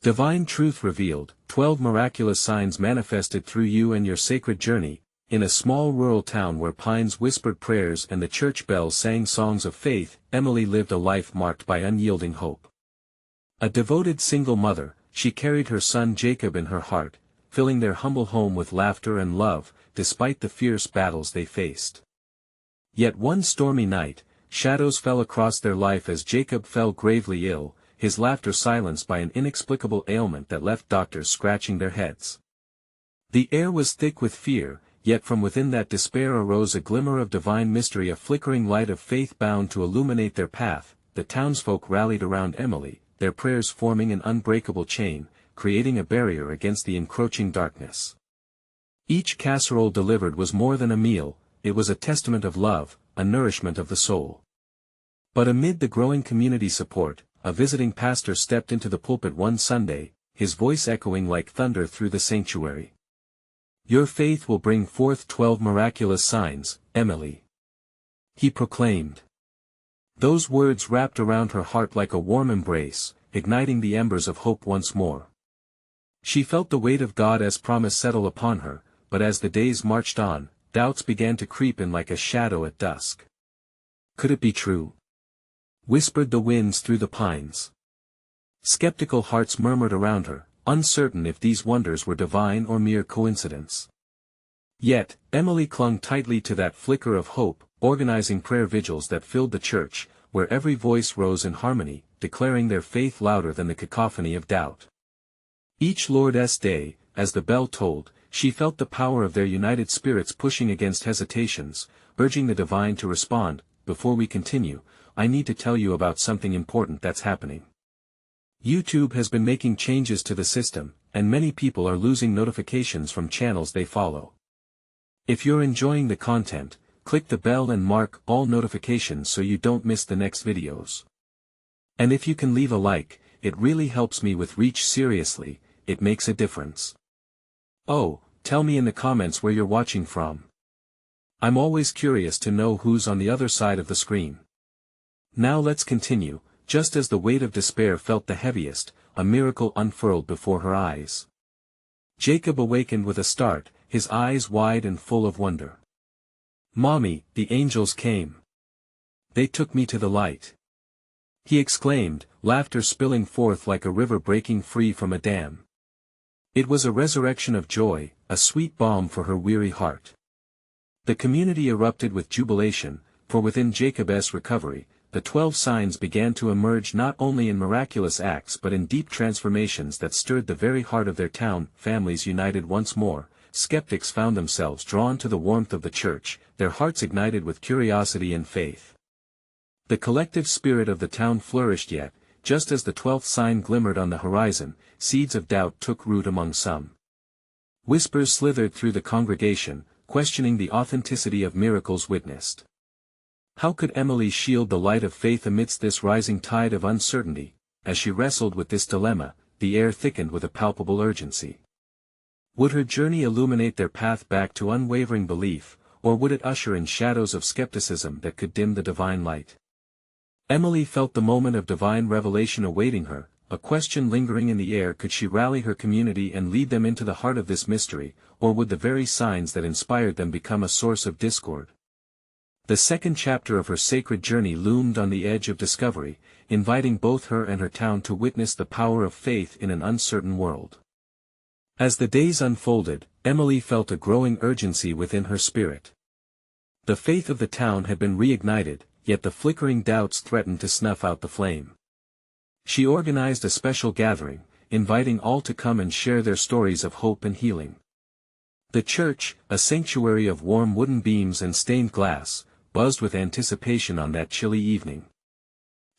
Divine truth revealed, 12 miraculous signs manifested through you and your sacred journey. In a small rural town where pines whispered prayers and the church bells sang songs of faith, Emily lived a life marked by unyielding hope. A devoted single mother, she carried her son Jacob in her heart, filling their humble home with laughter and love, despite the fierce battles they faced. Yet one stormy night, shadows fell across their life as Jacob fell gravely ill, his laughter silenced by an inexplicable ailment that left doctors scratching their heads. The air was thick with fear, yet from within that despair arose a glimmer of divine mystery, a flickering light of faith bound to illuminate their path. The townsfolk rallied around Emily, their prayers forming an unbreakable chain, creating a barrier against the encroaching darkness. Each casserole delivered was more than a meal, it was a testament of love, a nourishment of the soul. But amid the growing community support, a visiting pastor stepped into the pulpit one Sunday, his voice echoing like thunder through the sanctuary. "Your faith will bring forth 12 miraculous signs, Emily," he proclaimed. Those words wrapped around her heart like a warm embrace, igniting the embers of hope once more. She felt the weight of God's promise settle upon her, but as the days marched on, doubts began to creep in like a shadow at dusk. Could it be true? Whispered the winds through the pines. Skeptical hearts murmured around her, uncertain if these wonders were divine or mere coincidence. Yet, Emily clung tightly to that flicker of hope, organizing prayer vigils that filled the church, where every voice rose in harmony, declaring their faith louder than the cacophony of doubt. Each Lord's Day, as the bell tolled, she felt the power of their united spirits pushing against hesitations, urging the divine to respond. Before we continue, I need to tell you about something important that's happening. YouTube has been making changes to the system, and many people are losing notifications from channels they follow. If you're enjoying the content, click the bell and mark all notifications so you don't miss the next videos. And if you can leave a like, it really helps me with reach. Seriously, it makes a difference. Oh, tell me in the comments where you're watching from. I'm always curious to know who's on the other side of the screen. Now let's continue. Just as the weight of despair felt the heaviest, a miracle unfurled before her eyes. Jacob awakened with a start, his eyes wide and full of wonder. "Mommy, the angels came. They took me to the light," he exclaimed, laughter spilling forth like a river breaking free from a dam. It was a resurrection of joy, a sweet balm for her weary heart. The community erupted with jubilation, for within Jacob's recovery, the 12 signs began to emerge not only in miraculous acts but in deep transformations that stirred the very heart of their town. Families united once more, skeptics found themselves drawn to the warmth of the church, their hearts ignited with curiosity and faith. The collective spirit of the town flourished, yet, just as the 12th sign glimmered on the horizon, seeds of doubt took root among some. Whispers slithered through the congregation, questioning the authenticity of miracles witnessed. How could Emily shield the light of faith amidst this rising tide of uncertainty? As she wrestled with this dilemma, the air thickened with a palpable urgency. Would her journey illuminate their path back to unwavering belief, or would it usher in shadows of skepticism that could dim the divine light? Emily felt the moment of divine revelation awaiting her, a question lingering in the air: could she rally her community and lead them into the heart of this mystery, or would the very signs that inspired them become a source of discord? The second chapter of her sacred journey loomed on the edge of discovery, inviting both her and her town to witness the power of faith in an uncertain world. As the days unfolded, Emily felt a growing urgency within her spirit. The faith of the town had been reignited, yet the flickering doubts threatened to snuff out the flame. She organized a special gathering, inviting all to come and share their stories of hope and healing. The church, a sanctuary of warm wooden beams and stained glass, buzzed with anticipation on that chilly evening.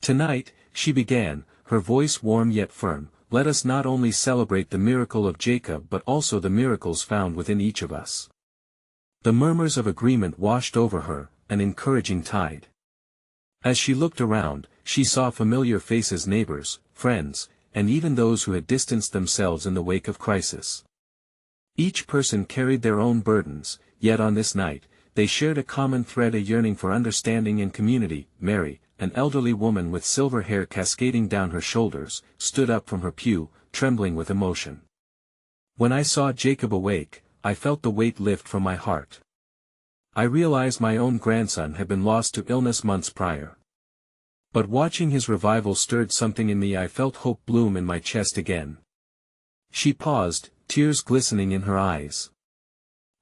"Tonight," she began, her voice warm yet firm, "let us not only celebrate the miracle of Jacob but also the miracles found within each of us." The murmurs of agreement washed over her, an encouraging tide. As she looked around, she saw familiar faces, neighbors, friends, and even those who had distanced themselves in the wake of crisis. Each person carried their own burdens, yet on this night, they shared a common thread, a yearning for understanding and community. Mary, an elderly woman with silver hair cascading down her shoulders, stood up from her pew, trembling with emotion. When I saw Jacob awake, I felt the weight lift from my heart. I realized my own grandson had been lost to illness months prior. But watching his revival stirred something in me. I felt hope bloom in my chest again. She paused, tears glistening in her eyes.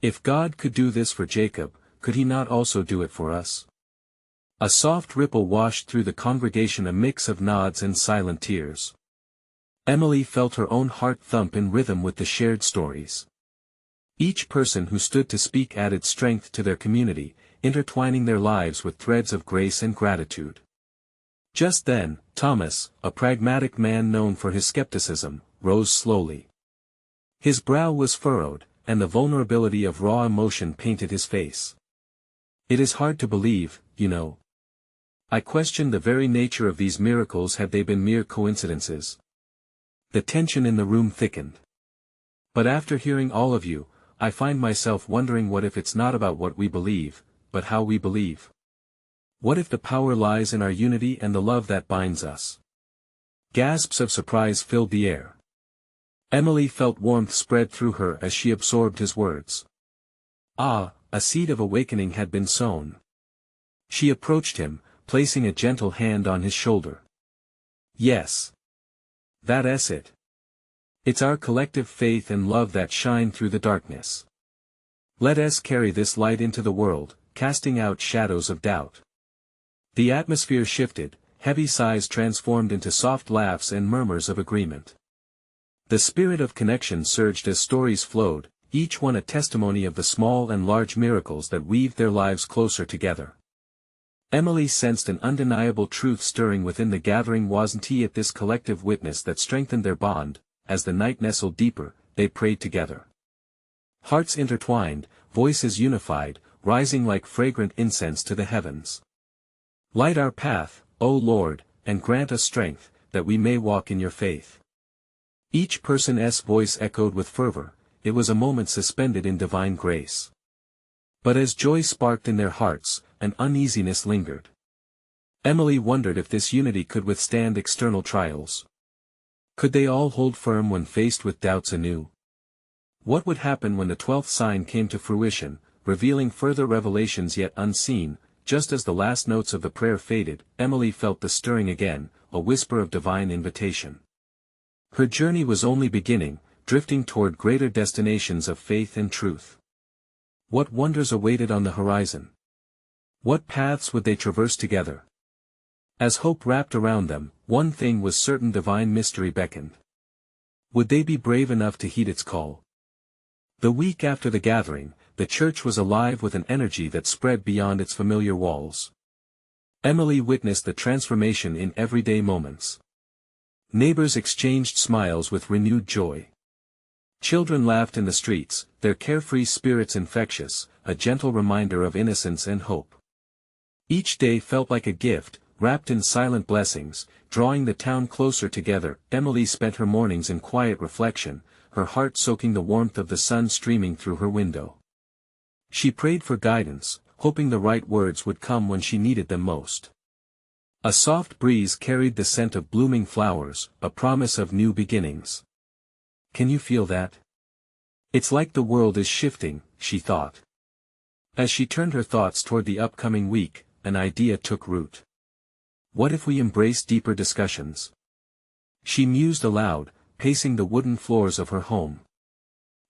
If God could do this for Jacob, could he not also do it for us? A soft ripple washed through the congregation, a mix of nods and silent tears. Emily felt her own heart thump in rhythm with the shared stories. Each person who stood to speak added strength to their community, intertwining their lives with threads of grace and gratitude. Just then, Thomas, a pragmatic man known for his skepticism, rose slowly. His brow was furrowed, and the vulnerability of raw emotion painted his face. It is hard to believe, you know. I questioned the very nature of these miracles. Had they been mere coincidences? The tension in the room thickened. But after hearing all of you, I find myself wondering, what if it's not about what we believe, but how we believe? What if the power lies in our unity and the love that binds us? Gasps of surprise filled the air. Emily felt warmth spread through her as she absorbed his words. Ah, a seed of awakening had been sown. She approached him, placing a gentle hand on his shoulder. Yes. That's it. It's our collective faith and love that shine through the darkness. Let us carry this light into the world, casting out shadows of doubt. The atmosphere shifted, heavy sighs transformed into soft laughs and murmurs of agreement. The spirit of connection surged as stories flowed, each one a testimony of the small and large miracles that weaved their lives closer together. Emily sensed an undeniable truth stirring within the gathering. Wasn't it this collective witness that strengthened their bond? As the night nestled deeper, they prayed together. Hearts intertwined, voices unified, rising like fragrant incense to the heavens. Light our path, O Lord, and grant us strength, that we may walk in your faith. Each person's voice echoed with fervor. It was a moment suspended in divine grace. But as joy sparked in their hearts, an uneasiness lingered. Emily wondered if this unity could withstand external trials. Could they all hold firm when faced with doubts anew? What would happen when the 12th sign came to fruition, revealing further revelations yet unseen? Just as the last notes of the prayer faded, Emily felt the stirring again, a whisper of divine invitation. Her journey was only beginning, drifting toward greater destinations of faith and truth. What wonders awaited on the horizon? What paths would they traverse together? As hope wrapped around them, one thing was certain: divine mystery beckoned. Would they be brave enough to heed its call? The week after the gathering, the church was alive with an energy that spread beyond its familiar walls. Emily witnessed the transformation in everyday moments. Neighbors exchanged smiles with renewed joy. Children laughed in the streets, their carefree spirits infectious, a gentle reminder of innocence and hope. Each day felt like a gift, wrapped in silent blessings, drawing the town closer together. Emily spent her mornings in quiet reflection, her heart soaking the warmth of the sun streaming through her window. She prayed for guidance, hoping the right words would come when she needed them most. A soft breeze carried the scent of blooming flowers, a promise of new beginnings. Can you feel that? It's like the world is shifting, she thought. As she turned her thoughts toward the upcoming week, an idea took root. What if we embrace deeper discussions? She mused aloud, pacing the wooden floors of her home.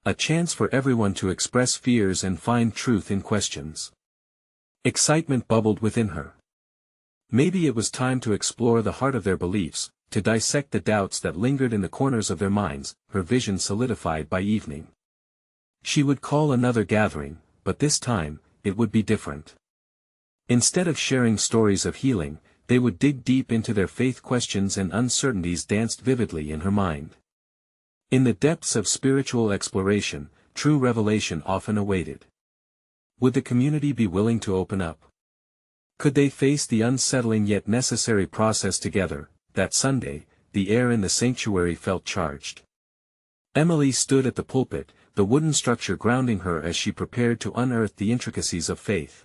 A chance for everyone to express fears and find truth in questions. Excitement bubbled within her. Maybe it was time to explore the heart of their beliefs, to dissect the doubts that lingered in the corners of their minds. Her vision solidified by evening. She would call another gathering, but this time, it would be different. Instead of sharing stories of healing, they would dig deep into their faith. Questions and uncertainties danced vividly in her mind. In the depths of spiritual exploration, true revelation often awaited. Would the community be willing to open up? Could they face the unsettling yet necessary process together? That Sunday, the air in the sanctuary felt charged. Emily stood at the pulpit, the wooden structure grounding her as she prepared to unearth the intricacies of faith.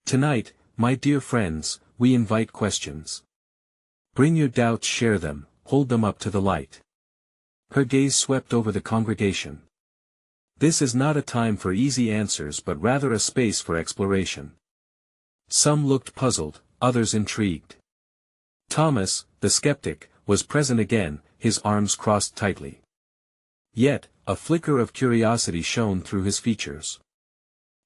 Tonight, my dear friends, we invite questions. Bring your doubts, share them, hold them up to the light. Her gaze swept over the congregation. This is not a time for easy answers but rather a space for exploration. Some looked puzzled, others intrigued. Thomas, the skeptic, was present again, his arms crossed tightly. Yet, a flicker of curiosity shone through his features.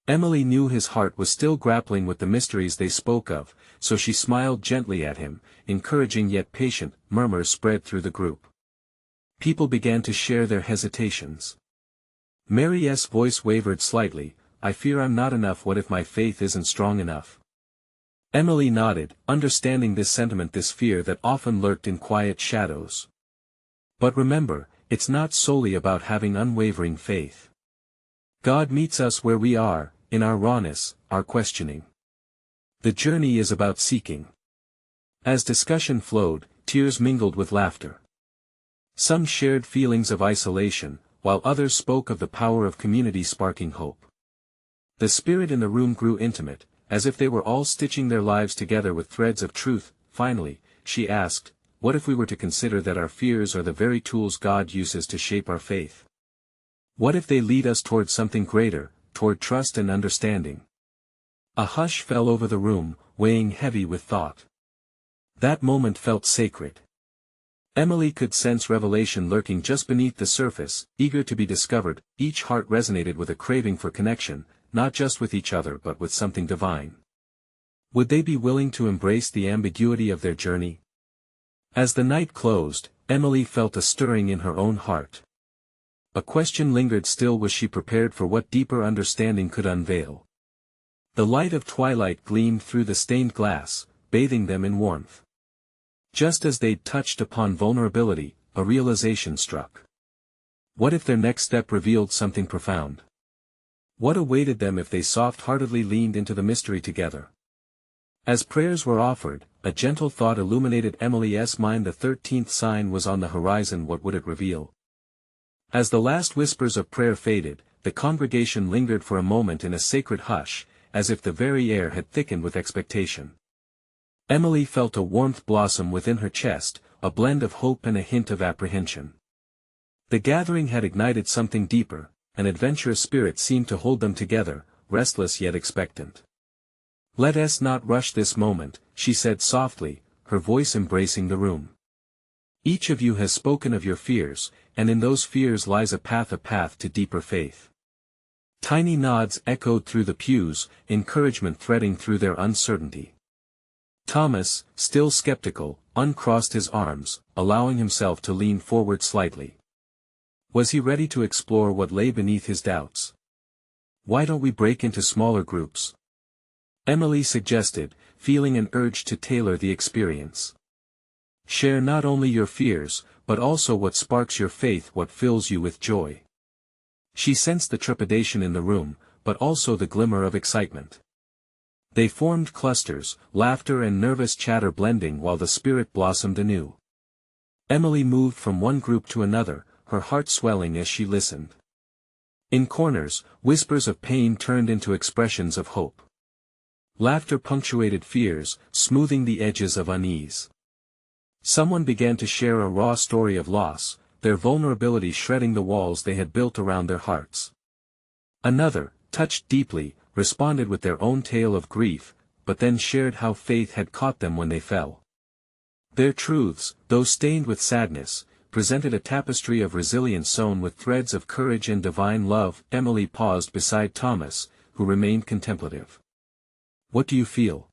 Emily knew his heart was still grappling with the mysteries they spoke of, so she smiled gently at him, encouraging yet patient. Murmurs spread through the group. People began to share their hesitations. Mary's voice wavered slightly. I fear I'm not enough. What if my faith isn't strong enough? Emily nodded, understanding this sentiment, this fear that often lurked in quiet shadows. But remember, it's not solely about having unwavering faith. God meets us where we are, in our rawness, our questioning. The journey is about seeking. As discussion flowed, tears mingled with laughter. Some shared feelings of isolation, while others spoke of the power of community sparking hope. The spirit in the room grew intimate, as if they were all stitching their lives together with threads of truth. Finally, she asked, what if we were to consider that our fears are the very tools God uses to shape our faith? What if they lead us toward something greater, toward trust and understanding? A hush fell over the room, weighing heavy with thought. That moment felt sacred. Emily could sense revelation lurking just beneath the surface, eager to be discovered. Each heart resonated with a craving for connection, not just with each other but with something divine. Would they be willing to embrace the ambiguity of their journey? As the night closed, Emily felt a stirring in her own heart. A question lingered still: was she prepared for what deeper understanding could unveil? The light of twilight gleamed through the stained glass, bathing them in warmth. Just as they'd touched upon vulnerability, a realization struck. What if their next step revealed something profound? What awaited them if they soft-heartedly leaned into the mystery together? As prayers were offered, a gentle thought illuminated Emily's mind. The 13th sign was on the horizon. What would it reveal? As the last whispers of prayer faded, the congregation lingered for a moment in a sacred hush, as if the very air had thickened with expectation. Emily felt a warmth blossom within her chest, a blend of hope and a hint of apprehension. The gathering had ignited something deeper. An adventurous spirit seemed to hold them together, restless yet expectant. Let us not rush this moment, she said softly, her voice embracing the room. Each of you has spoken of your fears, and in those fears lies a path to deeper faith. Tiny nods echoed through the pews, encouragement threading through their uncertainty. Thomas, still skeptical, uncrossed his arms, allowing himself to lean forward slightly. Was he ready to explore what lay beneath his doubts? Why don't we break into smaller groups? Emily suggested, feeling an urge to tailor the experience. Share not only your fears, but also what sparks your faith, what fills you with joy. She sensed the trepidation in the room, but also the glimmer of excitement. They formed clusters, laughter and nervous chatter blending while the spirit blossomed anew. Emily moved from one group to another, her heart swelling as she listened. In corners, whispers of pain turned into expressions of hope. Laughter punctuated fears, smoothing the edges of unease. Someone began to share a raw story of loss, their vulnerability shredding the walls they had built around their hearts. Another, touched deeply, responded with their own tale of grief, but then shared how faith had caught them when they fell. Their truths, though stained with sadness, presented a tapestry of resilience sewn with threads of courage and divine love. Emily paused beside Thomas, who remained contemplative. What do you feel?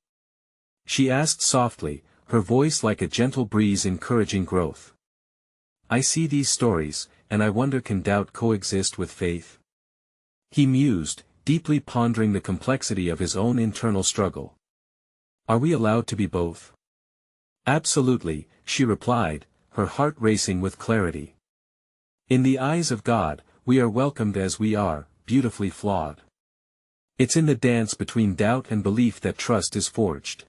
She asked softly, her voice like a gentle breeze encouraging growth. I see these stories, and I wonder, can doubt coexist with faith? He mused, deeply pondering the complexity of his own internal struggle. Are we allowed to be both? Absolutely, she replied, her heart racing with clarity. In the eyes of God, we are welcomed as we are, beautifully flawed. It's in the dance between doubt and belief that trust is forged.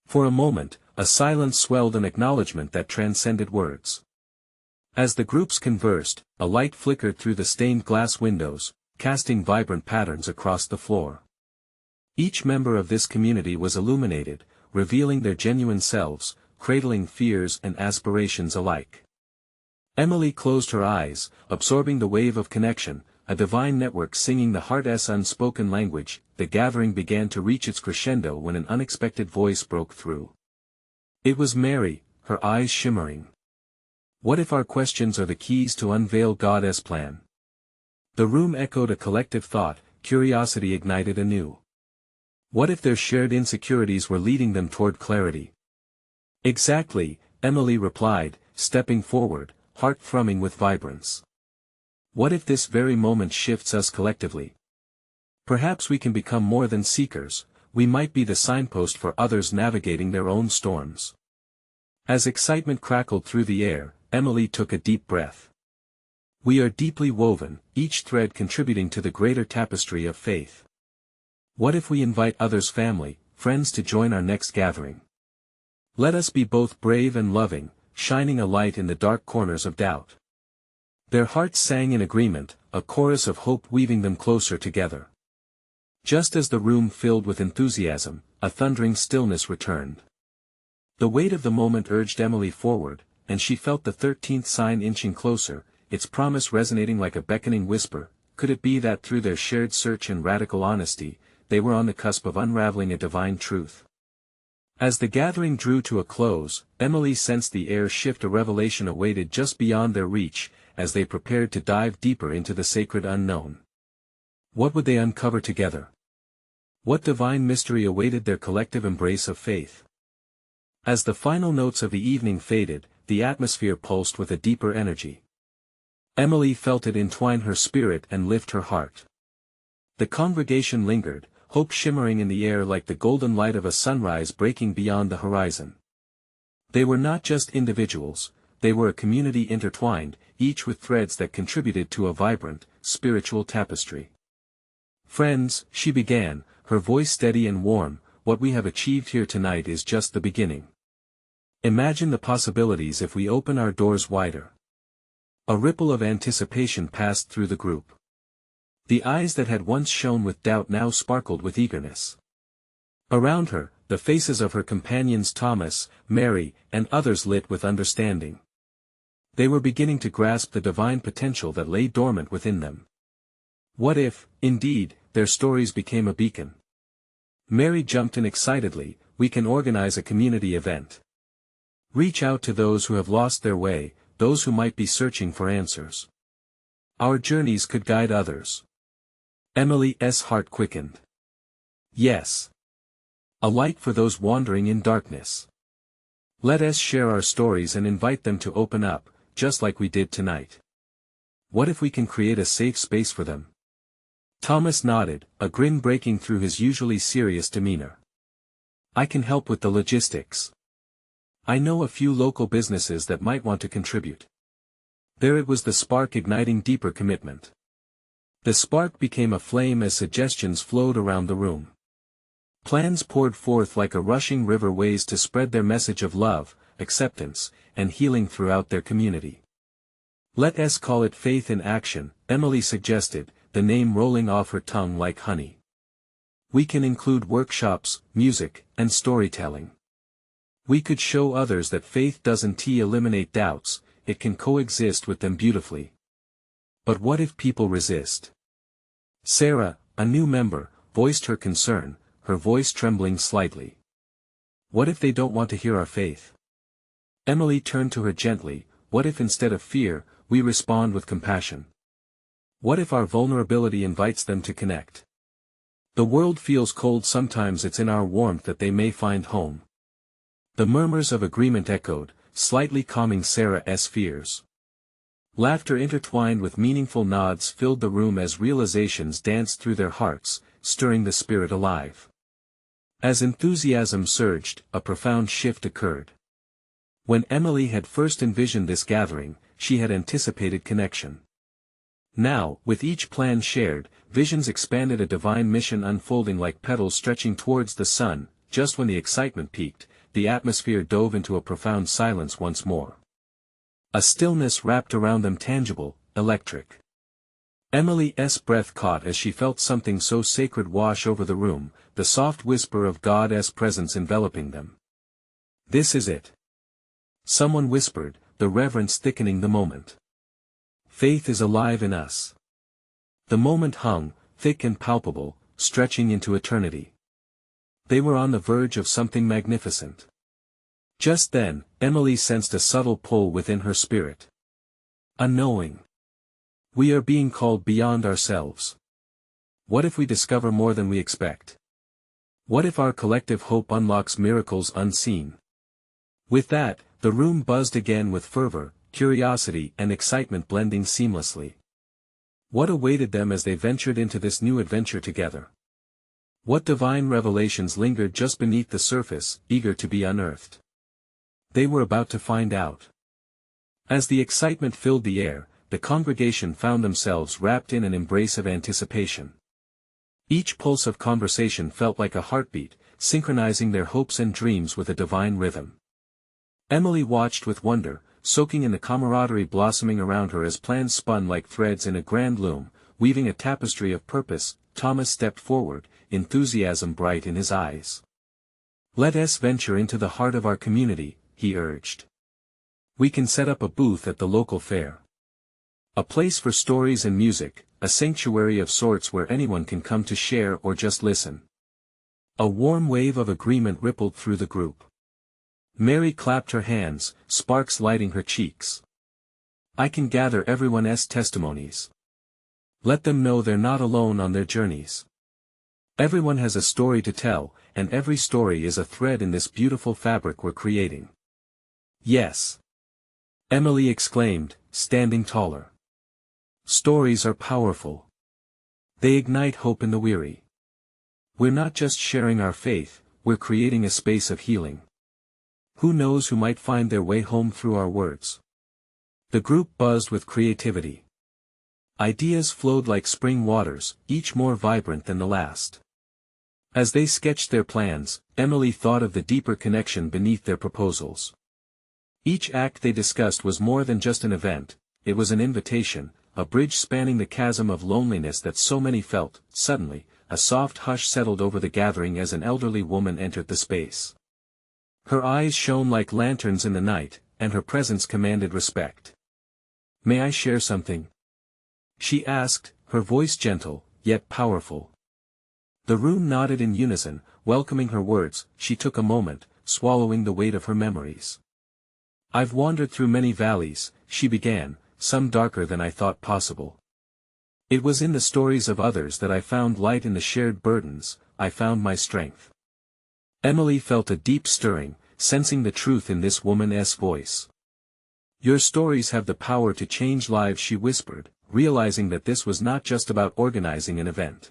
For a moment, a silence swelled, an acknowledgement that transcended words. As the groups conversed, a light flickered through the stained glass windows, casting vibrant patterns across the floor. Each member of this community was illuminated, revealing their genuine selves, cradling fears and aspirations alike. Emily closed her eyes, absorbing the wave of connection, a divine network singing the heart's unspoken language. The gathering began to reach its crescendo when an unexpected voice broke through. It was Mary, her eyes shimmering. What if our questions are the keys to unveil God's plan? The room echoed a collective thought, curiosity ignited anew. What if their shared insecurities were leading them toward clarity? Exactly, Emily replied, stepping forward, heart thrumming with vibrance. What if this very moment shifts us collectively? Perhaps we can become more than seekers, we might be the signpost for others navigating their own storms. As excitement crackled through the air, Emily took a deep breath. We are deeply woven, each thread contributing to the greater tapestry of faith. What if we invite others' family, friends to join our next gathering? Let us be both brave and loving, shining a light in the dark corners of doubt. Their hearts sang in agreement, a chorus of hope weaving them closer together. Just as the room filled with enthusiasm, a thundering stillness returned. The weight of the moment urged Emily forward, and she felt the 13th sign inching closer, its promise resonating like a beckoning whisper. Could it be that through their shared search and radical honesty, they were on the cusp of unraveling a divine truth? As the gathering drew to a close, Emily sensed the air shift. A revelation awaited just beyond their reach, as they prepared to dive deeper into the sacred unknown. What would they uncover together? What divine mystery awaited their collective embrace of faith? As the final notes of the evening faded, the atmosphere pulsed with a deeper energy. Emily felt it entwine her spirit and lift her heart. The congregation lingered, hope shimmering in the air like the golden light of a sunrise breaking beyond the horizon. They were not just individuals, they were a community intertwined, each with threads that contributed to a vibrant, spiritual tapestry. Friends, she began, her voice steady and warm, what we have achieved here tonight is just the beginning. Imagine the possibilities if we open our doors wider. A ripple of anticipation passed through the group. The eyes that had once shone with doubt now sparkled with eagerness. Around her, the faces of her companions Thomas, Mary, and others lit with understanding. They were beginning to grasp the divine potential that lay dormant within them. What if, indeed, their stories became a beacon? Mary jumped in excitedly, we can organize a community event. Reach out to those who have lost their way, those who might be searching for answers. Our journeys could guide others. Emily's heart quickened. Yes. A light for those wandering in darkness. Let us share our stories and invite them to open up, just like we did tonight. What if we can create a safe space for them? Thomas nodded, a grin breaking through his usually serious demeanor. I can help with the logistics. I know a few local businesses that might want to contribute. There it was, the spark igniting deeper commitment. The spark became a flame as suggestions flowed around the room. Plans poured forth like a rushing river, ways to spread their message of love, acceptance, and healing throughout their community. Let us call it faith in action, Emily suggested, the name rolling off her tongue like honey. We can include workshops, music, and storytelling. We could show others that faith doesn't eliminate doubts, it can coexist with them beautifully. But what if people resist? Sarah, a new member, voiced her concern, her voice trembling slightly. What if they don't want to hear our faith? Emily turned to her gently, what if instead of fear, we respond with compassion? What if our vulnerability invites them to connect? The world feels cold sometimes, it's in our warmth that they may find home. The murmurs of agreement echoed, slightly calming Sarah's fears. Laughter intertwined with meaningful nods filled the room as realizations danced through their hearts, stirring the spirit alive. As enthusiasm surged, a profound shift occurred. When Emily had first envisioned this gathering, she had anticipated connection. Now, with each plan shared, visions expanded, a divine mission unfolding like petals stretching towards the sun. Just when the excitement peaked, the atmosphere dove into a profound silence once more. A stillness wrapped around them, tangible, electric. Emily's breath caught as she felt something so sacred wash over the room, the soft whisper of God's presence enveloping them. This is it. Someone whispered, the reverence thickening the moment. Faith is alive in us. The moment hung, thick and palpable, stretching into eternity. They were on the verge of something magnificent. Just then, Emily sensed a subtle pull within her spirit. A knowing. We are being called beyond ourselves. What if we discover more than we expect? What if our collective hope unlocks miracles unseen? With that, the room buzzed again with fervor, curiosity and excitement blending seamlessly. What awaited them as they ventured into this new adventure together? What divine revelations lingered just beneath the surface, eager to be unearthed? They were about to find out. As the excitement filled the air, the congregation found themselves wrapped in an embrace of anticipation. Each pulse of conversation felt like a heartbeat, synchronizing their hopes and dreams with a divine rhythm. Emily watched with wonder, soaking in the camaraderie blossoming around her as plans spun like threads in a grand loom, weaving a tapestry of purpose. Thomas stepped forward, enthusiasm bright in his eyes. "Let us venture into the heart of our community," he urged. "We can set up a booth at the local fair. A place for stories and music, a sanctuary of sorts where anyone can come to share or just listen." A warm wave of agreement rippled through the group. Mary clapped her hands, sparks lighting her cheeks. "I can gather everyone's testimonies. Let them know they're not alone on their journeys. Everyone has a story to tell, and every story is a thread in this beautiful fabric we're creating." "Yes!" Emily exclaimed, standing taller. "Stories are powerful. They ignite hope in the weary. We're not just sharing our faith, we're creating a space of healing. Who knows who might find their way home through our words?" The group buzzed with creativity. Ideas flowed like spring waters, each more vibrant than the last. As they sketched their plans, Emily thought of the deeper connection beneath their proposals. Each act they discussed was more than just an event, it was an invitation, a bridge spanning the chasm of loneliness that so many felt. Suddenly, a soft hush settled over the gathering as an elderly woman entered the space. Her eyes shone like lanterns in the night, and her presence commanded respect. "May I share something?" she asked, her voice gentle, yet powerful. The room nodded in unison, welcoming her words. She took a moment, swallowing the weight of her memories. "I've wandered through many valleys," she began, "some darker than I thought possible. It was in the stories of others that I found light, in the shared burdens, I found my strength." Emily felt a deep stirring, sensing the truth in this woman's voice. "Your stories have the power to change lives," she whispered, realizing that this was not just about organizing an event.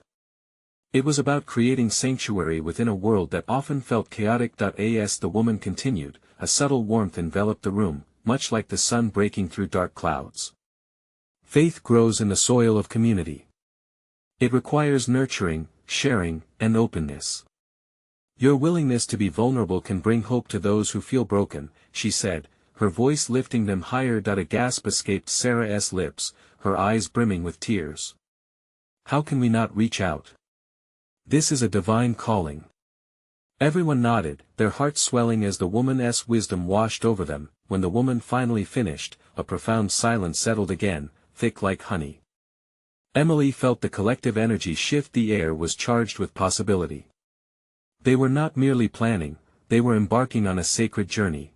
It was about creating sanctuary within a world that often felt chaotic. As the woman continued, a subtle warmth enveloped the room, much like the sun breaking through dark clouds. "Faith grows in the soil of community. It requires nurturing, sharing, and openness. Your willingness to be vulnerable can bring hope to those who feel broken," she said, her voice lifting them higher. A gasp escaped Sarah's lips, her eyes brimming with tears. "How can we not reach out? This is a divine calling." Everyone nodded, their hearts swelling as the woman's wisdom washed over them. When the woman finally finished, a profound silence settled again, thick like honey. Emily felt the collective energy shift. The air was charged with possibility. They were not merely planning, they were embarking on a sacred journey.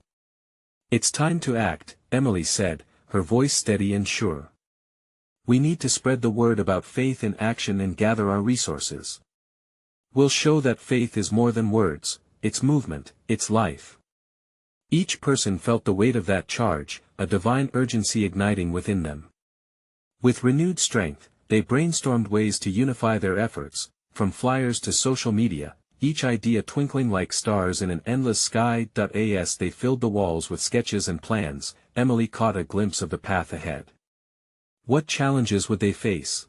"It's time to act," Emily said, her voice steady and sure. "We need to spread the word about faith in action and gather our resources. We'll show that faith is more than words, it's movement, it's life." Each person felt the weight of that charge, a divine urgency igniting within them. With renewed strength, they brainstormed ways to unify their efforts, from flyers to social media, each idea twinkling like stars in an endless sky. As they filled the walls with sketches and plans, Emily caught a glimpse of the path ahead. What challenges would they face?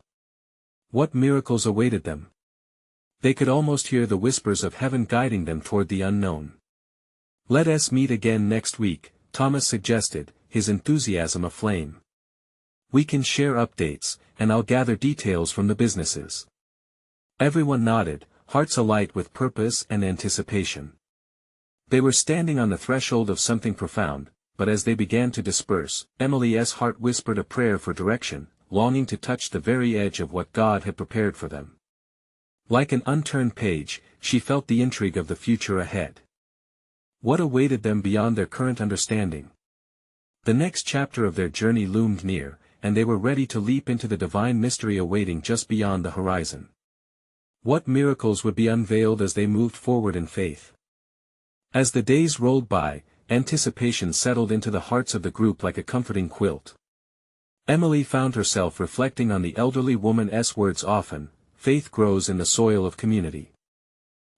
What miracles awaited them? They could almost hear the whispers of heaven guiding them toward the unknown. "Let us meet again next week," Thomas suggested, his enthusiasm aflame. "We can share updates, and I'll gather details from the businesses." Everyone nodded, hearts alight with purpose and anticipation. They were standing on the threshold of something profound, but as they began to disperse, Emily's heart whispered a prayer for direction, longing to touch the very edge of what God had prepared for them. Like an unturned page, she felt the intrigue of the future ahead. What awaited them beyond their current understanding? The next chapter of their journey loomed near, and they were ready to leap into the divine mystery awaiting just beyond the horizon. What miracles would be unveiled as they moved forward in faith? As the days rolled by, anticipation settled into the hearts of the group like a comforting quilt. Emily found herself reflecting on the elderly woman's words often: faith grows in the soil of community.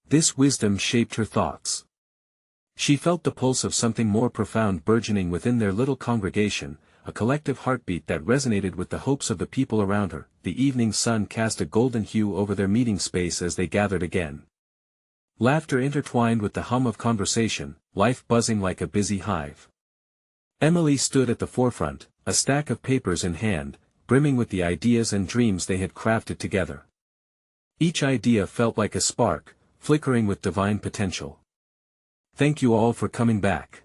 This wisdom shaped her thoughts. She felt the pulse of something more profound burgeoning within their little congregation, a collective heartbeat that resonated with the hopes of the people around her. The evening sun cast a golden hue over their meeting space as they gathered again. Laughter intertwined with the hum of conversation, life buzzing like a busy hive. Emily stood at the forefront, a stack of papers in hand, brimming with the ideas and dreams they had crafted together. Each idea felt like a spark, flickering with divine potential. "Thank you all for coming back.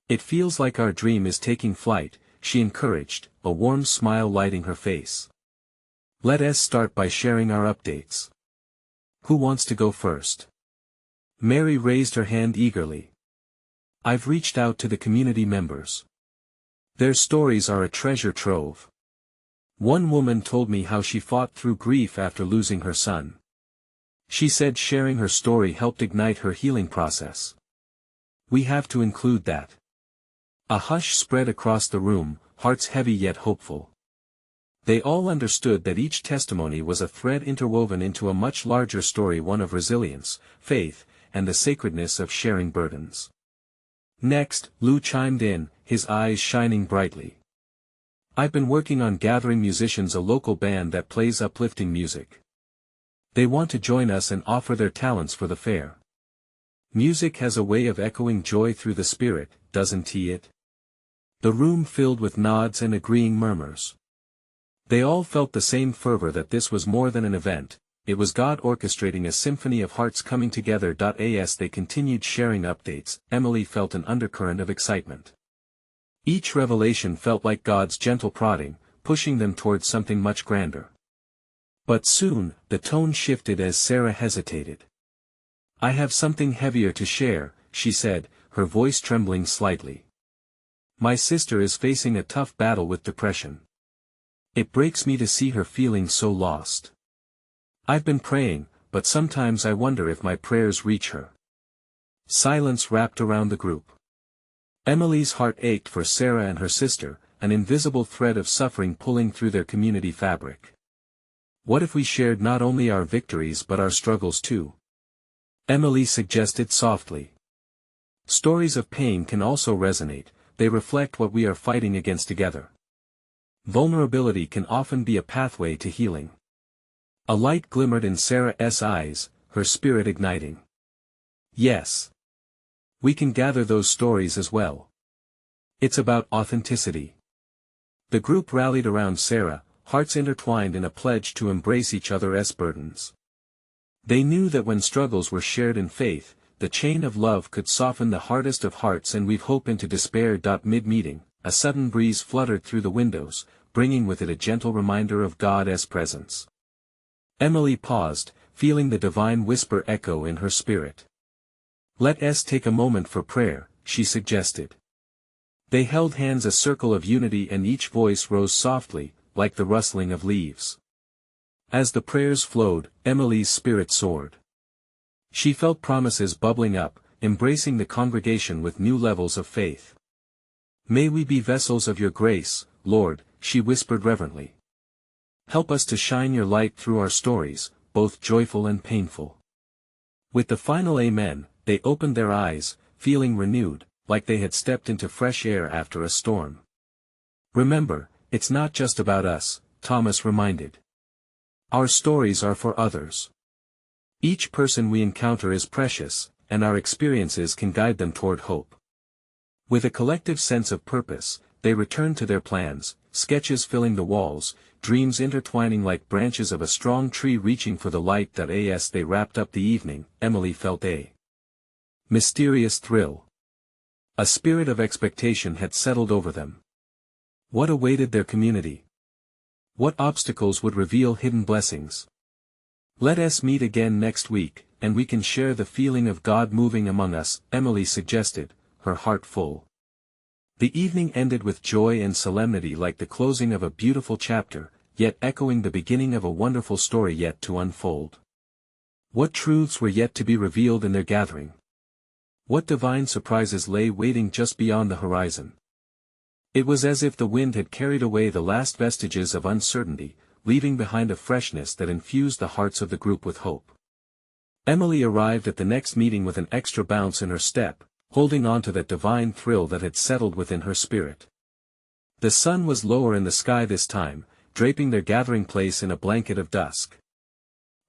It feels like our dream is taking flight," she encouraged, a warm smile lighting her face. "Let us start by sharing our updates. Who wants to go first?" Mary raised her hand eagerly. "I've reached out to the community members. Their stories are a treasure trove. One woman told me how she fought through grief after losing her son. She said sharing her story helped ignite her healing process. We have to include that." A hush spread across the room, hearts heavy yet hopeful. They all understood that each testimony was a thread interwoven into a much larger story, one of resilience, faith, and the sacredness of sharing burdens. Next, Lou chimed in, his eyes shining brightly. "I've been working on gathering musicians, a local band that plays uplifting music. They want to join us and offer their talents for the fair. Music has a way of echoing joy through the spirit, doesn't it?" The room filled with nods and agreeing murmurs. They all felt the same fervor that this was more than an event, it was God orchestrating a symphony of hearts coming together. As they continued sharing updates, Emily felt an undercurrent of excitement. Each revelation felt like God's gentle prodding, pushing them towards something much grander. But soon, the tone shifted as Sarah hesitated. "I have something heavier to share," she said, her voice trembling slightly. "My sister is facing a tough battle with depression. It breaks me to see her feeling so lost. I've been praying, but sometimes I wonder if my prayers reach her." Silence wrapped around the group. Emily's heart ached for Sarah and her sister, an invisible thread of suffering pulling through their community fabric. "What if we shared not only our victories but our struggles too?" Emily suggested softly. "Stories of pain can also resonate, they reflect what we are fighting against together. Vulnerability can often be a pathway to healing." A light glimmered in Sarah's eyes, her spirit igniting. "Yes. We can gather those stories as well. It's about authenticity." The group rallied around Sarah, hearts intertwined in a pledge to embrace each other's burdens. They knew that when struggles were shared in faith, the chain of love could soften the hardest of hearts and weave hope into despair. Mid-meeting, a sudden breeze fluttered through the windows, bringing with it a gentle reminder of God's presence. Emily paused, feeling the divine whisper echo in her spirit. "Let us take a moment for prayer," she suggested. They held hands, a circle of unity, and each voice rose softly, like the rustling of leaves. As the prayers flowed, Emily's spirit soared. She felt promises bubbling up, embracing the congregation with new levels of faith. "May we be vessels of your grace, Lord," she whispered reverently. "Help us to shine your light through our stories, both joyful and painful." With the final amen, they opened their eyes, feeling renewed, like they had stepped into fresh air after a storm. "Remember, it's not just about us," Thomas reminded. "Our stories are for others. Each person we encounter is precious, and our experiences can guide them toward hope." With a collective sense of purpose, they returned to their plans, sketches filling the walls, dreams intertwining like branches of a strong tree reaching for the light. As they wrapped up the evening, Emily felt a mysterious thrill. A spirit of expectation had settled over them. What awaited their community? What obstacles would reveal hidden blessings? Let us meet again next week, and we can share the feeling of God moving among us, Emily suggested, her heart full. The evening ended with joy and solemnity like the closing of a beautiful chapter, yet echoing the beginning of a wonderful story yet to unfold. What truths were yet to be revealed in their gathering? What divine surprises lay waiting just beyond the horizon? It was as if the wind had carried away the last vestiges of uncertainty, leaving behind a freshness that infused the hearts of the group with hope. Emily arrived at the next meeting with an extra bounce in her step, holding on to that divine thrill that had settled within her spirit. The sun was lower in the sky this time, draping their gathering place in a blanket of dusk.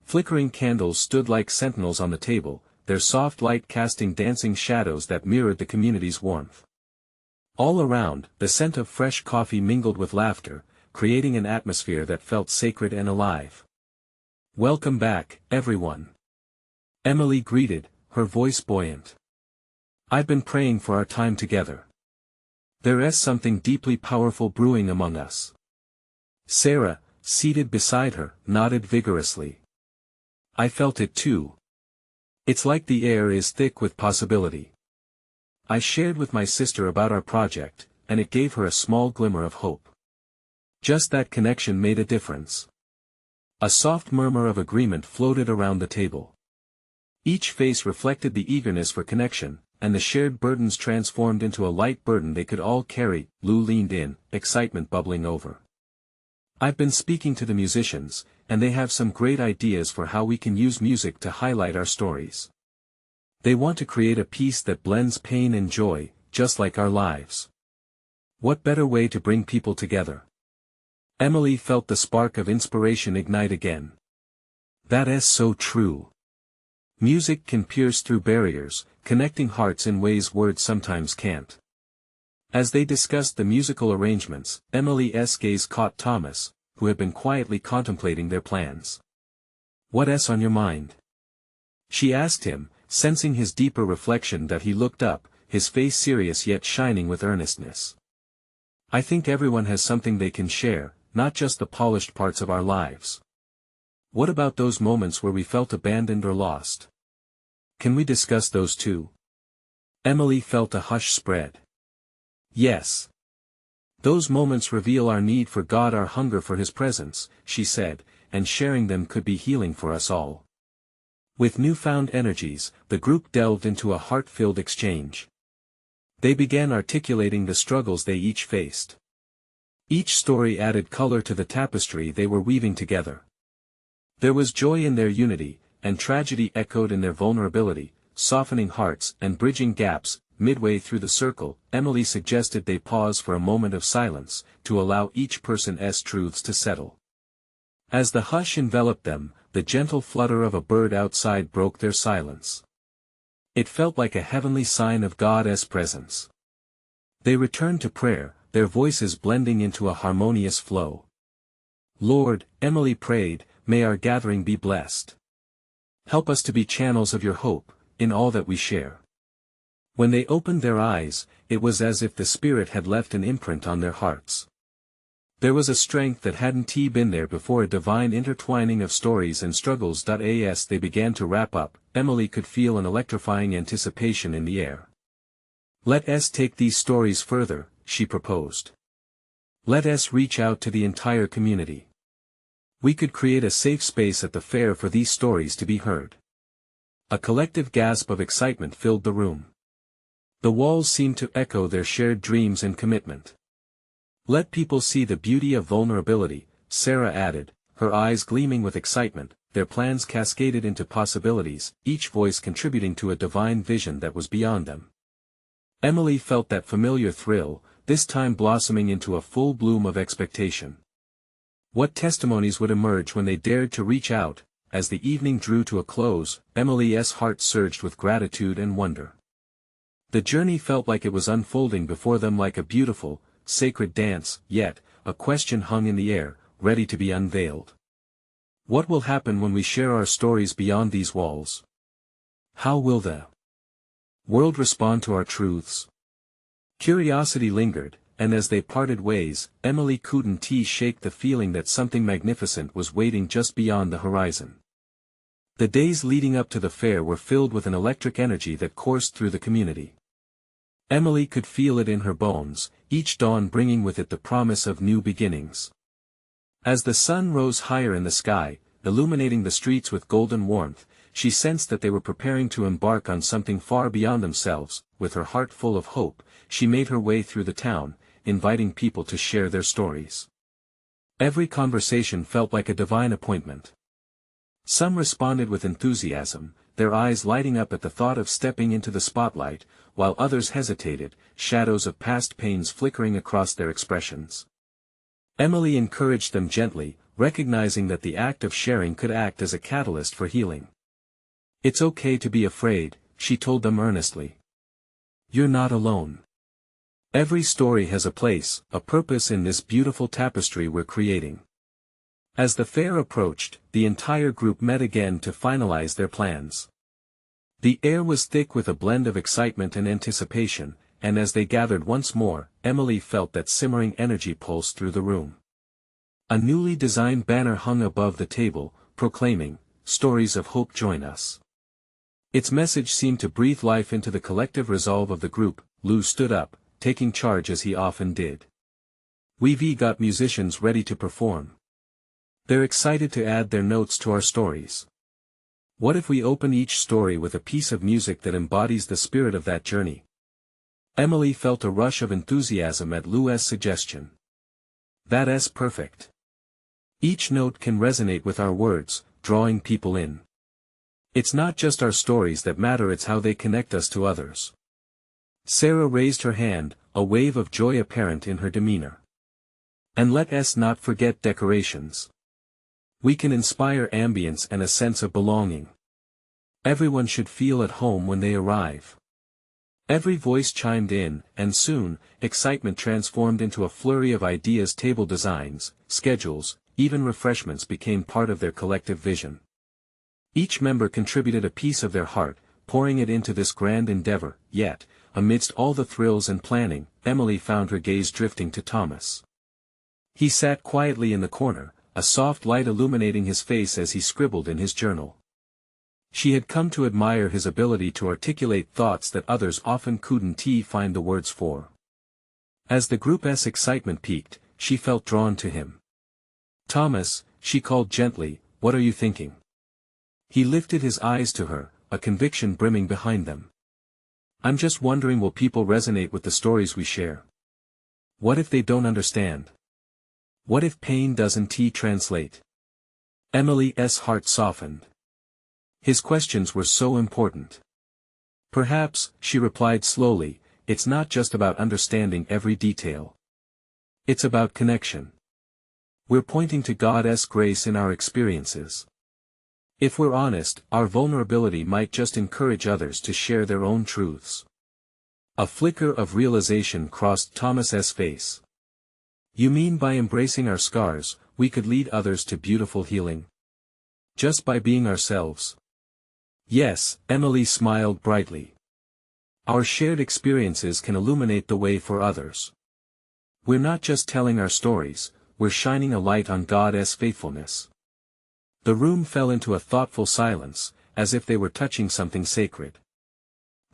Flickering candles stood like sentinels on the table, their soft light casting dancing shadows that mirrored the community's warmth. All around, the scent of fresh coffee mingled with laughter, creating an atmosphere that felt sacred and alive. "Welcome back, everyone," Emily greeted, her voice buoyant. "I've been praying for our time together. There is something deeply powerful brewing among us." Sarah, seated beside her, nodded vigorously. "I felt it too. It's like the air is thick with possibility." I shared with my sister about our project, and it gave her a small glimmer of hope. Just that connection made a difference. A soft murmur of agreement floated around the table. Each face reflected the eagerness for connection, and the shared burdens transformed into a light burden they could all carry. Lou leaned in, excitement bubbling over. "I've been speaking to the musicians, and they have some great ideas for how we can use music to highlight our stories. They want to create a piece that blends pain and joy, just like our lives. What better way to bring people together?" Emily felt the spark of inspiration ignite again. That is so true. Music can pierce through barriers, connecting hearts in ways words sometimes can't. As they discussed the musical arrangements, Emily's gaze caught Thomas, who had been quietly contemplating their plans. "What's on your mind?" she asked him, sensing his deeper reflection that he looked up, his face serious yet shining with earnestness. "I think everyone has something they can share, not just the polished parts of our lives. What about those moments where we felt abandoned or lost? Can we discuss those too?" Emily felt a hush spread. "Yes. Those moments reveal our need for God, our hunger for His presence," she said, "and sharing them could be healing for us all." With newfound energies, the group delved into a heart-filled exchange. They began articulating the struggles they each faced. Each story added color to the tapestry they were weaving together. There was joy in their unity, and tragedy echoed in their vulnerability, softening hearts and bridging gaps. Midway through the circle, Emily suggested they pause for a moment of silence, to allow each person's truths to settle. As the hush enveloped them, the gentle flutter of a bird outside broke their silence. It felt like a heavenly sign of God's presence. They returned to prayer, their voices blending into a harmonious flow. "Lord," Emily prayed, "may our gathering be blessed. Help us to be channels of your hope, in all that we share." When they opened their eyes, it was as if the Spirit had left an imprint on their hearts. There was a strength that hadn't been there before, a divine intertwining of stories and struggles. As they began to wrap up, Emily could feel an electrifying anticipation in the air. "Let us take these stories further," she proposed. "Let us reach out to the entire community. We could create a safe space at the fair for these stories to be heard." A collective gasp of excitement filled the room. The walls seemed to echo their shared dreams and commitment. "Let people see the beauty of vulnerability," Sarah added, her eyes gleaming with excitement. Their plans cascaded into possibilities, each voice contributing to a divine vision that was beyond them. Emily felt that familiar thrill, this time blossoming into a full bloom of expectation. What testimonies would emerge when they dared to reach out? As the evening drew to a close, Emily's heart surged with gratitude and wonder. The journey felt like it was unfolding before them like a beautiful, sacred dance, yet, a question hung in the air, ready to be unveiled. What will happen when we share our stories beyond these walls? How will the world respond to our truths? Curiosity lingered, and as they parted ways, Emily couldn't shake the feeling that something magnificent was waiting just beyond the horizon. The days leading up to the fair were filled with an electric energy that coursed through the community. Emily could feel it in her bones, each dawn bringing with it the promise of new beginnings. As the sun rose higher in the sky, illuminating the streets with golden warmth, she sensed that they were preparing to embark on something far beyond themselves. With her heart full of hope, she made her way through the town, inviting people to share their stories. Every conversation felt like a divine appointment. Some responded with enthusiasm, their eyes lighting up at the thought of stepping into the spotlight, while others hesitated, shadows of past pains flickering across their expressions. Emily encouraged them gently, recognizing that the act of sharing could act as a catalyst for healing. "It's okay to be afraid," she told them earnestly. "You're not alone. Every story has a place, a purpose in this beautiful tapestry we're creating." As the fair approached, the entire group met again to finalize their plans. The air was thick with a blend of excitement and anticipation, and as they gathered once more, Emily felt that simmering energy pulse through the room. A newly designed banner hung above the table, proclaiming, "Stories of Hope Join Us." Its message seemed to breathe life into the collective resolve of the group. Lou stood up, taking charge as he often did. "We've got musicians ready to perform. They're excited to add their notes to our stories. What if we open each story with a piece of music that embodies the spirit of that journey?" Emily felt a rush of enthusiasm at Lou's suggestion. "That's perfect. Each note can resonate with our words, drawing people in. It's not just our stories that matter, it's how they connect us to others." Sarah raised her hand, a wave of joy apparent in her demeanor. "And let us not forget decorations. We can inspire ambience and a sense of belonging. Everyone should feel at home when they arrive." Every voice chimed in, and soon, excitement transformed into a flurry of ideas. Table designs, schedules, even refreshments became part of their collective vision. Each member contributed a piece of their heart, pouring it into this grand endeavor. Yet, amidst all the thrills and planning, Emily found her gaze drifting to Thomas. He sat quietly in the corner, a soft light illuminating his face as he scribbled in his journal. She had come to admire his ability to articulate thoughts that others often couldn't find the words for. As the group's excitement peaked, she felt drawn to him. "Thomas," she called gently, "what are you thinking?" He lifted his eyes to her, a conviction brimming behind them. "I'm just wondering, will people resonate with the stories we share? What if they don't understand? What if pain doesn't translate?" Emily's heart softened. His questions were so important. "Perhaps," she replied slowly, "it's not just about understanding every detail. It's about connection. We're pointing to God's grace in our experiences. If we're honest, our vulnerability might just encourage others to share their own truths." A flicker of realization crossed Thomas's face. "You mean by embracing our scars, we could lead others to beautiful healing? Just by being ourselves?" "Yes," Emily smiled brightly. "Our shared experiences can illuminate the way for others. We're not just telling our stories, we're shining a light on God's faithfulness." The room fell into a thoughtful silence, as if they were touching something sacred.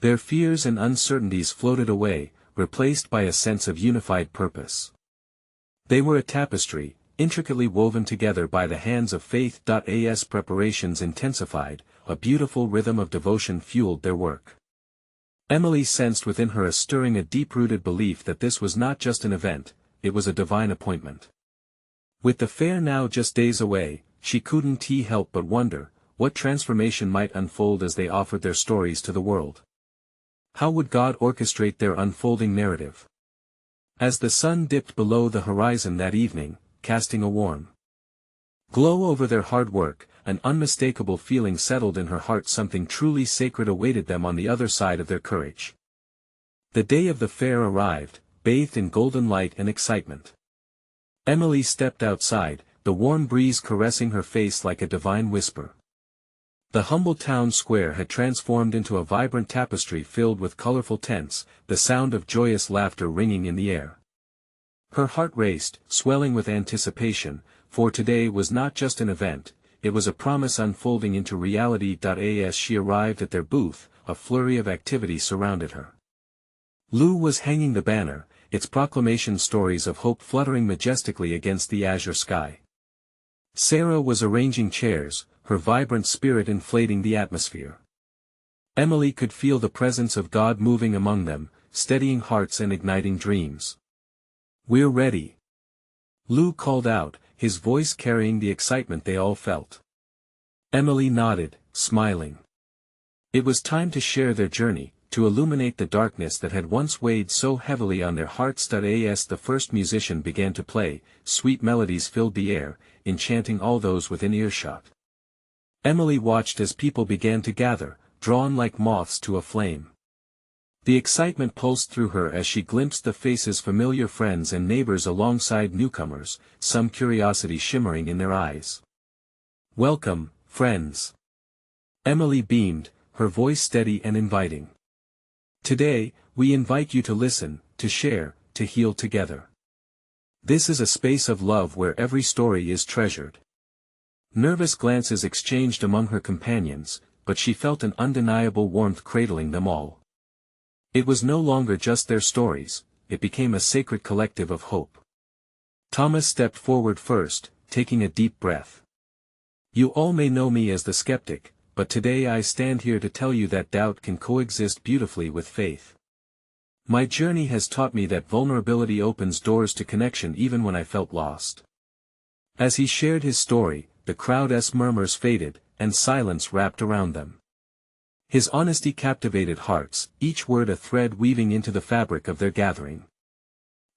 Their fears and uncertainties floated away, replaced by a sense of unified purpose. They were a tapestry, intricately woven together by the hands of faith. As preparations intensified, a beautiful rhythm of devotion fueled their work. Emily sensed within her a deep-rooted belief that this was not just an event, it was a divine appointment. With the fair now just days away, she couldn't help but wonder, what transformation might unfold as they offered their stories to the world. How would God orchestrate their unfolding narrative? As the sun dipped below the horizon that evening, casting a warm glow over their hard work, an unmistakable feeling settled in her heart. Something truly sacred awaited them on the other side of their courage. The day of the fair arrived, bathed in golden light and excitement. Emily stepped outside, the warm breeze caressing her face like a divine whisper. The humble town square had transformed into a vibrant tapestry filled with colorful tents, the sound of joyous laughter ringing in the air. Her heart raced, swelling with anticipation, for today was not just an event, it was a promise unfolding into reality. As she arrived at their booth, a flurry of activity surrounded her. Lou was hanging the banner, its proclamation stories of hope fluttering majestically against the azure sky. Sarah was arranging chairs, her vibrant spirit inflating the atmosphere. Emily could feel the presence of God moving among them, steadying hearts and igniting dreams. "We're ready," Lou called out, his voice carrying the excitement they all felt. Emily nodded, smiling. It was time to share their journey, to illuminate the darkness that had once weighed so heavily on their hearts. As the first musician began to play, sweet melodies filled the air, enchanting all those within earshot. Emily watched as people began to gather, drawn like moths to a flame. The excitement pulsed through her as she glimpsed the faces of familiar friends and neighbors alongside newcomers, some curiosity shimmering in their eyes. "Welcome, friends." Emily beamed, her voice steady and inviting. "Today, we invite you to listen, to share, to heal together. This is a space of love where every story is treasured." Nervous glances exchanged among her companions, but she felt an undeniable warmth cradling them all. It was no longer just their stories, it became a sacred collective of hope. Thomas stepped forward first, taking a deep breath. "You all may know me as the skeptic, but today I stand here to tell you that doubt can coexist beautifully with faith. My journey has taught me that vulnerability opens doors to connection even when I felt lost." As he shared his story, the crowd's murmurs faded, and silence wrapped around them. His honesty captivated hearts, each word a thread weaving into the fabric of their gathering.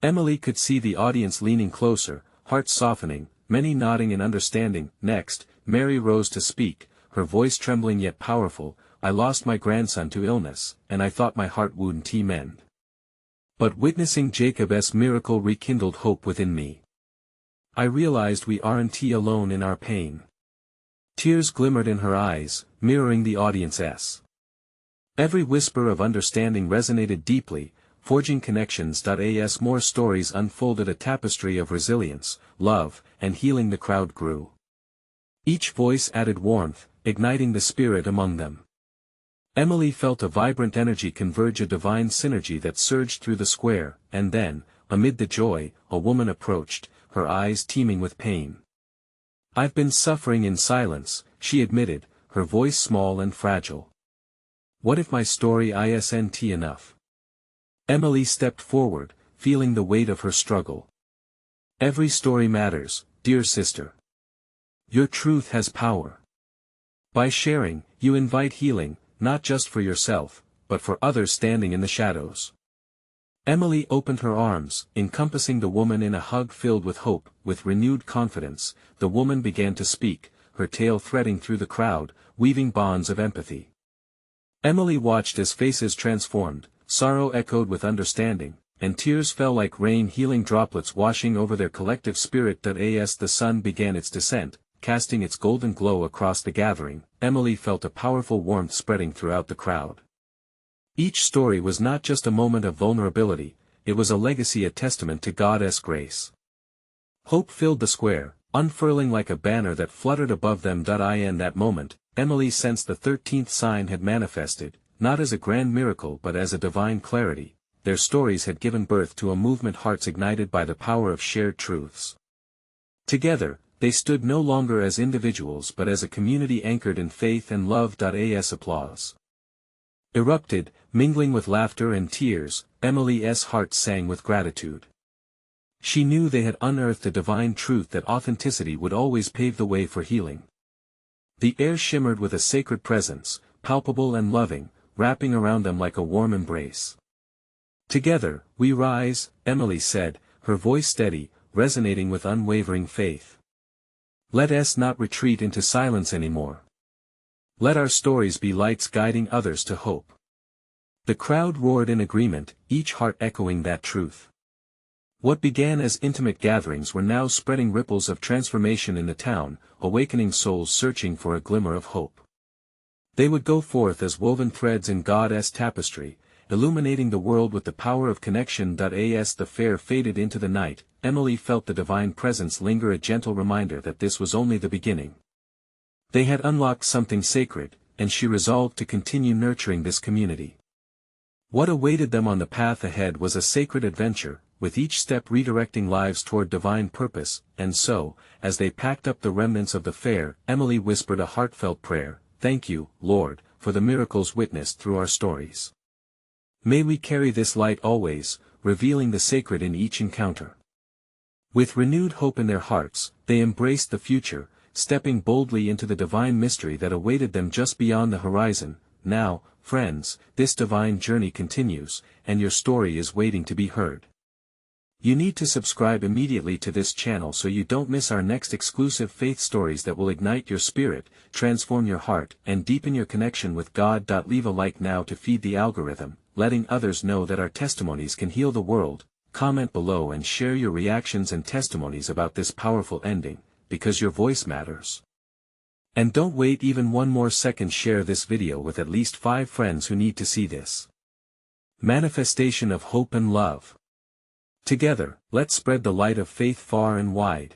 Emily could see the audience leaning closer, hearts softening, many nodding in understanding. Next, Mary rose to speak, her voice trembling yet powerful. "I lost my grandson to illness, and I thought my heart wouldn't mend. But witnessing Jacob's miracle rekindled hope within me. I realized we aren't alone in our pain." Tears glimmered in her eyes, mirroring the audience's. Every whisper of understanding resonated deeply, forging connections. As more stories unfolded, a tapestry of resilience, love, and healing, the crowd grew. Each voice added warmth, igniting the spirit among them. Emily felt a vibrant energy converge, a divine synergy that surged through the square, and then, amid the joy, a woman approached, her eyes teeming with pain. "I've been suffering in silence," she admitted, her voice small and fragile. "What if my story isn't enough?" Emily stepped forward, feeling the weight of her struggle. "Every story matters, dear sister. Your truth has power. By sharing, you invite healing, not just for yourself, but for others standing in the shadows." Emily opened her arms, encompassing the woman in a hug filled with hope. With renewed confidence, the woman began to speak, her tale threading through the crowd, weaving bonds of empathy. Emily watched as faces transformed, sorrow echoed with understanding, and tears fell like rain, healing droplets washing over their collective spirit. As the sun began its descent, casting its golden glow across the gathering, Emily felt a powerful warmth spreading throughout the crowd. Each story was not just a moment of vulnerability, it was a legacy, a testament to God's grace. Hope filled the square, unfurling like a banner that fluttered above them. In that moment, Emily sensed the 13th sign had manifested, not as a grand miracle but as a divine clarity. Their stories had given birth to a movement, hearts ignited by the power of shared truths. Together, they stood no longer as individuals but as a community anchored in faith and love. As applause erupted, mingling with laughter and tears, Emily's heart sang with gratitude. She knew they had unearthed a divine truth, that authenticity would always pave the way for healing. The air shimmered with a sacred presence, palpable and loving, wrapping around them like a warm embrace. "Together, we rise," Emily said, her voice steady, resonating with unwavering faith. "Let us not retreat into silence anymore. Let our stories be lights guiding others to hope." The crowd roared in agreement, each heart echoing that truth. What began as intimate gatherings were now spreading ripples of transformation in the town, awakening souls searching for a glimmer of hope. They would go forth as woven threads in God's tapestry, illuminating the world with the power of connection. As the fair faded into the night, Emily felt the divine presence linger, a gentle reminder that this was only the beginning. They had unlocked something sacred, and she resolved to continue nurturing this community. What awaited them on the path ahead was a sacred adventure, with each step redirecting lives toward divine purpose. And so, as they packed up the remnants of the fair, Emily whispered a heartfelt prayer: "Thank you, Lord, for the miracles witnessed through our stories. May we carry this light always, revealing the sacred in each encounter." With renewed hope in their hearts, they embraced the future, stepping boldly into the divine mystery that awaited them just beyond the horizon. Now, friends, this divine journey continues, and your story is waiting to be heard. You need to subscribe immediately to this channel so you don't miss our next exclusive faith stories that will ignite your spirit, transform your heart, and deepen your connection with God. Leave a like now to feed the algorithm, letting others know that our testimonies can heal the world. Comment below and share your reactions and testimonies about this powerful ending, because your voice matters. And don't wait even one more second, share this video with at least 5 friends who need to see this manifestation of hope and love. Together, let's spread the light of faith far and wide.